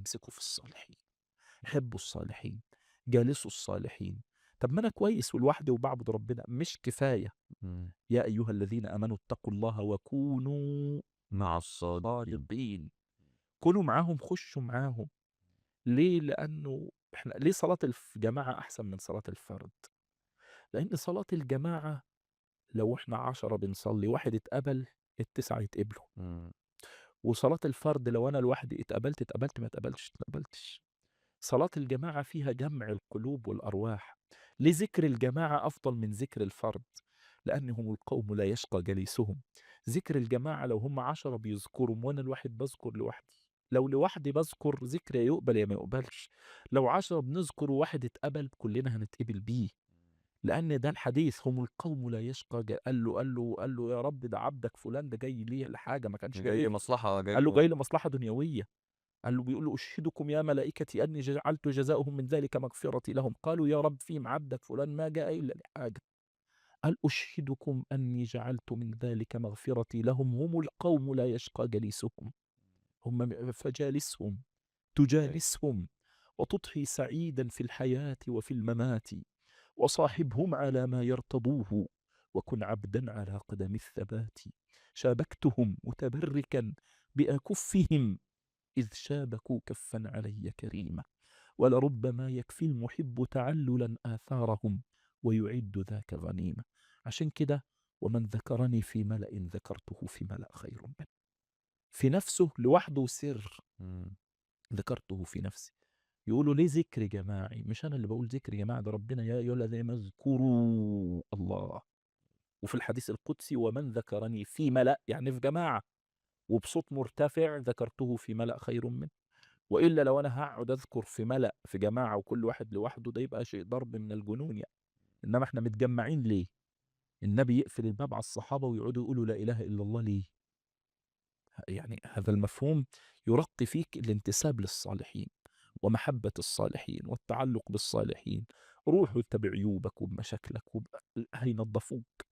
امسكوا في الصالحين، حبوا الصالحين، جالسوا الصالحين. طب ما أنا كويس ولوحدي وباعبد ربنا، مش كفاية. إمم. يا أيها الذين آمنوا اتقوا الله وكونوا مع الصادقين. صادقين. كونوا معاهم، خشوا معاهم. ليه؟ لأنه إحنا ليه صلاة الجماعة أحسن من صلاة الفرد؟ لأن صلاة الجماعة لو إحنا 10 بنصلي، واحد اتقبل، ال9 يتقبلوا. إمم. وصلاة الفرد لو أنا لوحدي اتقبلت اتقبلت، ما اتقبلتش ما اتقبلتش. صلاة الجماعة فيها جمع القلوب والأرواح. ليه ذكر الجماعة أفضل من ذكر الفرد؟ لأنهم القوم لا يشقى جليسهم. ذكر الجماعة لو هم 10 بيذكروا وأنا الواحد بذكر لوحدي، لو لوحدي بذكر ذكر يا يقبل يا ما يقبلش. لو 10 بنذكر وواحد اتقبل كلنا هنتقبل بيه. لأن ده الحديث، هم القوم لا يشقى قال له يا رب ده عبدك فلان ده جاي ليه لحاجة ما كانش جاي جاي. مصلحة، جاي قال له جاي لمصلحة دنيوية. قال له بيقول له أشهدكم يا ملائكتي أني جعلت جزاؤهم من ذلك مغفرتي لهم. قالوا يا رب فيهم عبدك فلان ما جاء إلا لحاجة. قال أشهدكم أني جعلت من ذلك مغفرتي لهم، هم القوم لا يشقى جليسهم. فجالسهم، أيوه. تجالسهم وتضحي سعيدا في الحياة وفي الممات، وصاحبهم على ما يرتضوه، وكن عبدا على قدم الثبات. شابكتهم متبركا بأكفهم، إذ شابكوا كفا علي كريمة، ولربما يكفي المحب تعللا آثارهم، ويعد ذاك غنيمة. عشان كده ومن ذكرني في ملأ ذكرته في ملأ خير منه. في نفسه لوحده سر، إمم. ذكرته في نفسي. يقولوا ليه ذكر جماعي؟ مش أنا اللي بقول ذكر جماعي، ده ربنا يا أيها الذين اذكروا الله. وفي الحديث القدسي ومن ذكرني في ملأ، يعني في جماعة وبصوت مرتفع، ذكرته في ملأ خير منه. وإلا لو أنا هاقعد أذكر في ملأ في جماعة وكل واحد لوحده، ده يبقى شيء ضرب من الجنون يعني. إنما إحنا متجمعين ليه؟ النبي يقفل الباب على الصحابة ويقعدوا يقولوا لا إله إلا الله ليه؟ يعني هذا المفهوم يرقي فيك الانتساب للصالحين ومحبة الصالحين والتعلق بالصالحين. روحوا انت بعيوبك وبمشاكلك هينظفوك،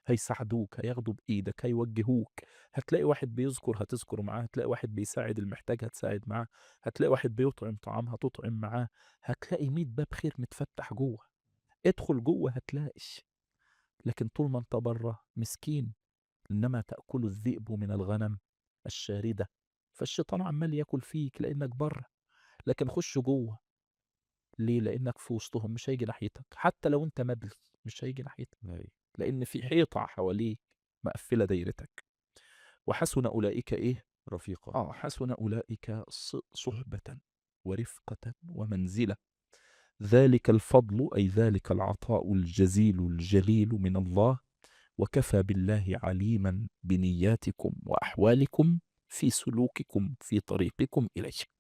هيساعدوك، هياخدوا بإيدك، هيوجهوك. هتلاقي واحد بيذكر هتذكر معاه، هتلاقي واحد بيساعد المحتاج هتساعد معاه، هتلاقي واحد بيطعم طعام هتطعم معاه. هتلاقي 100 باب خير متفتح جوه. ادخل جوه هتلاقيش. لكن طول ما انت بره مسكين، إنما تأكل الذئب من الغنم الشاردة. فالشيطان عمال ياكل فيك لأنك بره. لكن خش جوه. ليه؟ لأنك في وسطهم مش هيجي ناحيتك، حتى لو أنت مبلي مش هيجي ناحيتك. أيوه. لأن في حيطة حواليك مقفلة دايرتك. وحسن أولئك إيه؟ رفيقة. حسن أولئك صحبة ورفقة ومنزلة. ذلك الفضل أي ذلك العطاء الجزيل الجليل من الله، وكفى بالله عليما بنياتكم وأحوالكم في سلوككم في طريقكم إليه.